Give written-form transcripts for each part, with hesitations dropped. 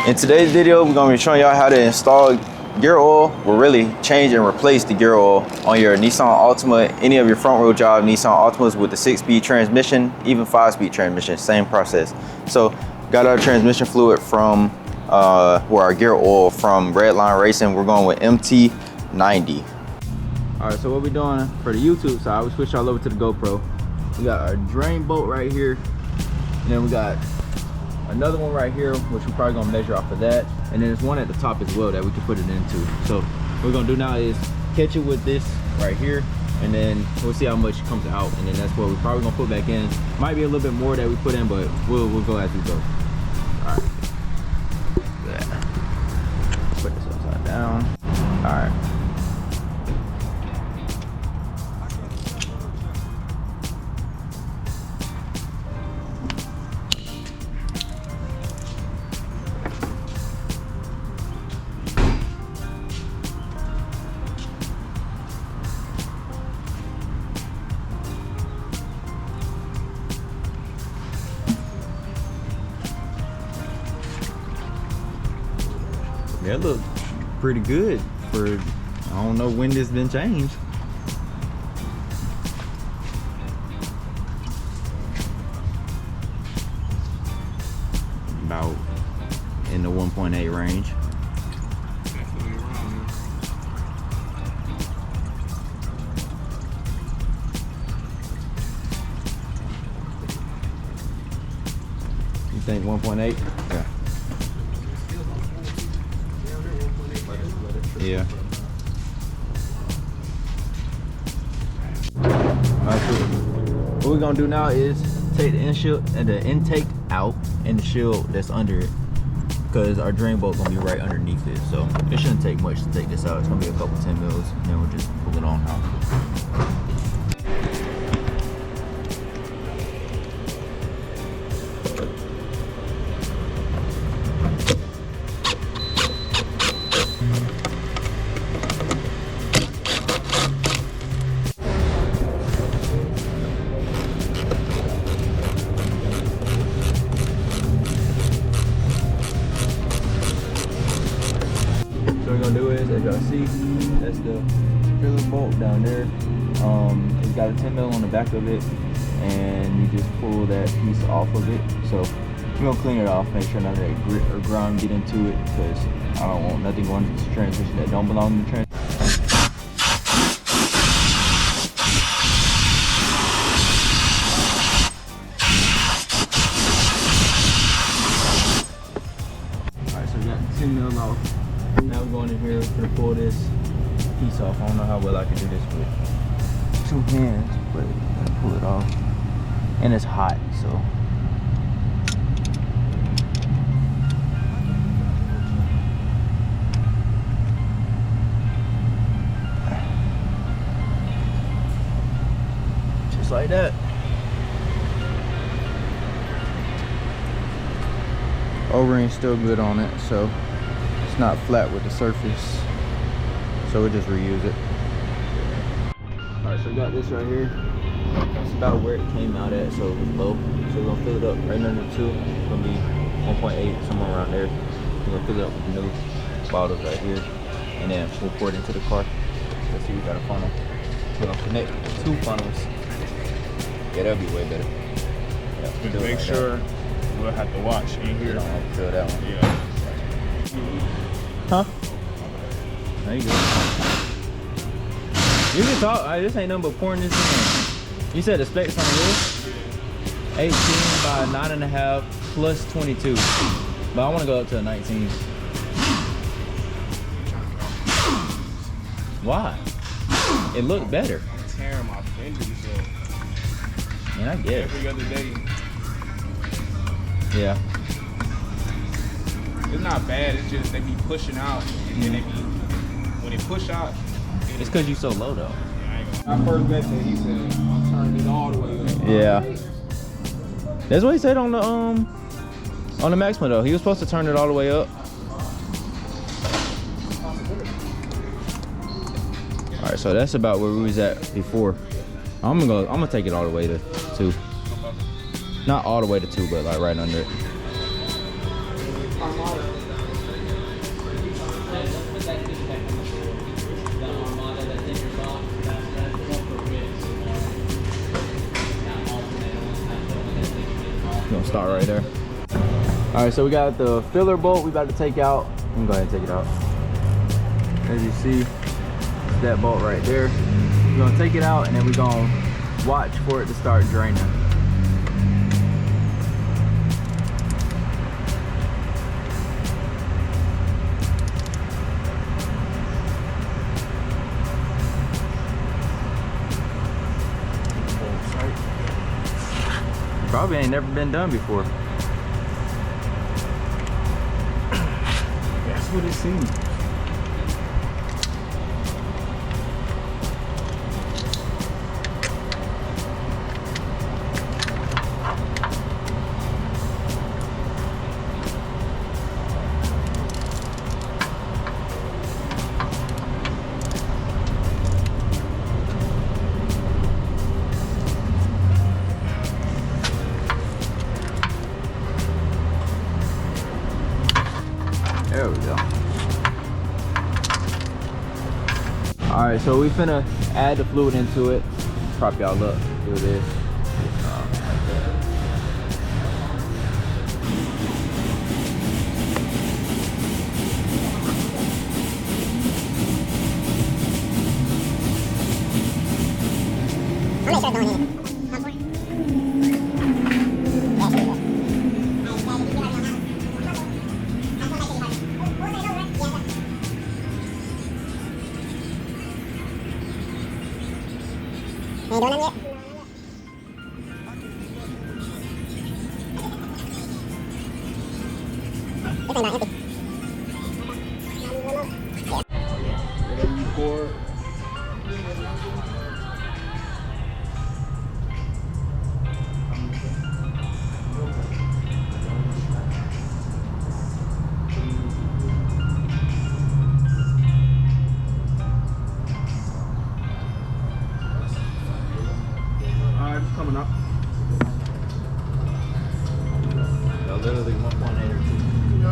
In today's video, we're gonna be showing y'all how to install gear oil, or really change and replace the gear oil on your Nissan Altima, any of your front wheel drive Nissan Altimas with the 6-speed transmission, even 5-speed transmission, same process. So got our transmission fluid from, or our gear oil from Redline Racing. We're going with MT90. All right, so what we're doing for the YouTube side, we switch all over to the GoPro. We got our drain bolt right here, and then we got another one right here, which we're probably gonna measure off of that, and then there's one at the top as well that we can put it into. So what we're gonna do now is catch it with this right here, and then we'll see how much comes out, and then that's what we're probably gonna put back in. Might be a little bit more that we put in, but we'll go as we go. All right, put this upside down. All right. That looks pretty good for, I don't know when this been changed. About in the 1.8 range. Definitely around here. You think 1.8? Yeah. Yeah. Alright, so what we're gonna do now is take the intake out and the shield that's under it, because our drain bolt gonna be right underneath it. So it shouldn't take much to take this out. It's gonna be a couple 10 mils, and then we'll just pull it on out. Do is, as y'all see, that's the filler bolt down there. It's got a 10 mil on the back of it, and you just pull that piece off of it. So we're gonna clean it off, make sure none of that grit or grime get into it, because I don't want nothing going into the transmission that don't belong in the transmission. Alright, so we got the 10 mil off. Now we're going in here to pull this piece off. I don't know how well I can do this with 2 hands, but I'm gonna pull it off. And it's hot, so. Just like that. O-ring's still good on it, so it's not flat with the surface, so we'll just reuse it. All right, so we got this right here. That's about where it came out at, so it was low. So we're gonna fill it up right under 2. It's gonna be 1.8, somewhere around there. We're gonna fill it up with new bottles right here, and then we'll pour it into the car. Let's see, we got a funnel. We're gonna connect 2 funnels. Yeah, that'll be way better. Yeah, Just make sure we'll have to watch in here. You don't want to fill that one. Yeah. Huh? There you go. You can talk. This ain't nothing but pouring this in. You said the specs on this 18 by 9.5 plus 22, but I want to go up to a 19. Why? It looked better. I'm tearing my fenders up. Man, I guess. Every other day. Yeah. It's not bad, it's just they be pushing out, and then they be, when they push out, It's because you so low though. I first met that, he said, I'm turning it all the way up. Yeah. That's what he said on the Maxima though. He was supposed to turn it all the way up. All right, so that's about where we was at before. I'm gonna take it all the way to 2. Not all the way to 2, but like right under it. start right there. All right, so we got the filler bolt we about to take out. Let me go ahead and take it out. As you see, it's that bolt right there. We're gonna take it out and then we're gonna watch for it to start draining. Probably ain't never been done before. That's what it seems. There we go. All right, so we finna add the fluid into it. Prop y'all up. Do this. I'm gonna start going in. Ain't doing them yet? This ain't not empty. Whatever you pour. It's coming up. So literally 1.8 or 2.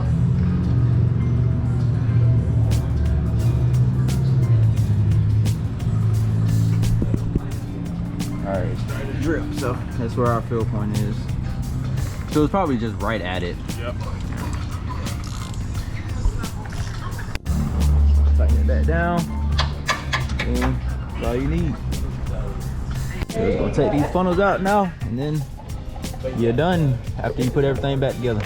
All right, it's starting to drip. So that's where our fill point is. So it's probably just right at it. Yep. Tighten it back down. And that's all you need. So we're gonna take these funnels out now, and then you're done after you put everything back together.